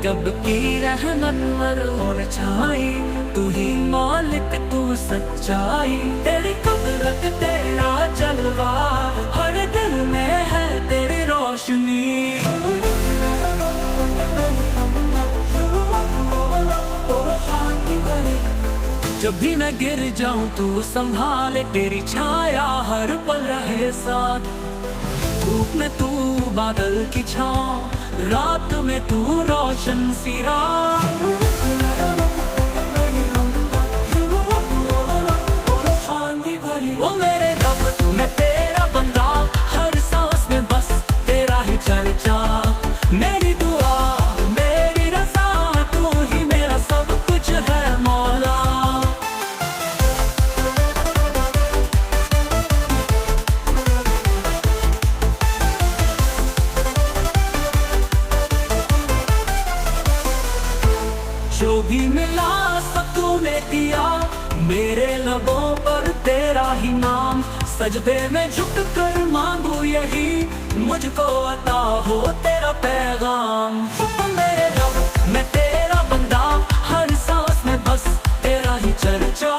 जब की रहमत मरोड़ छाई, तू ही मालिक तू सच्चाई। तेरी कुदरत तेरा जलवा, हर दिल में है तेरी रोशनी। जब भी मैं गिर जाऊं तू संभाले, तेरी छाया हर पल रहे साथ। धूप में तू बादल की छाँव, रात में तू रोशन सी रात। ओ मेरे रब तू मैं तेरा बंदा, हर सांस में बस तेरा ही चर्चा। मेरी दुआ मेरी रज़ा, तू ही मेरा सब कुछ है मौला। जो भी मिला सब तूने दिया, मेरे लबों पर तेरा ही नाम। सजदे में झुक कर मांगू यही, मुझको अता हो तेरा पैगाम। मेरे रब मैं तेरा बंदा, हर सांस में बस तेरा ही चर्चा।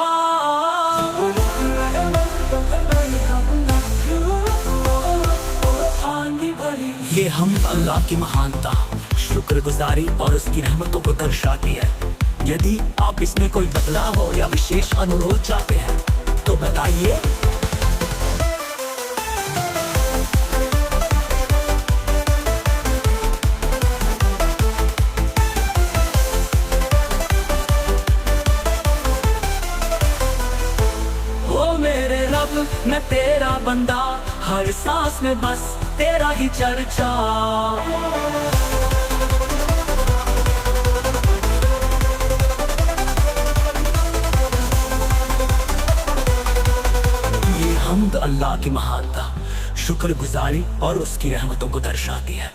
ये हम अल्लाह की महानता, शुक्रगुजारी और उसकी रहमतों को दर्शाती है। यदि आप इसमें कोई बदलाव हो या विशेष अनुरोध चाहते हैं तो बताइए। ओ मेरे रब मैं तेरा बंदा, हर सांस में बस तेरा ही चर्चा। हमद अल्लाह की महानता, शुक्रगुजारी और उसकी रहमतों को दर्शाती है।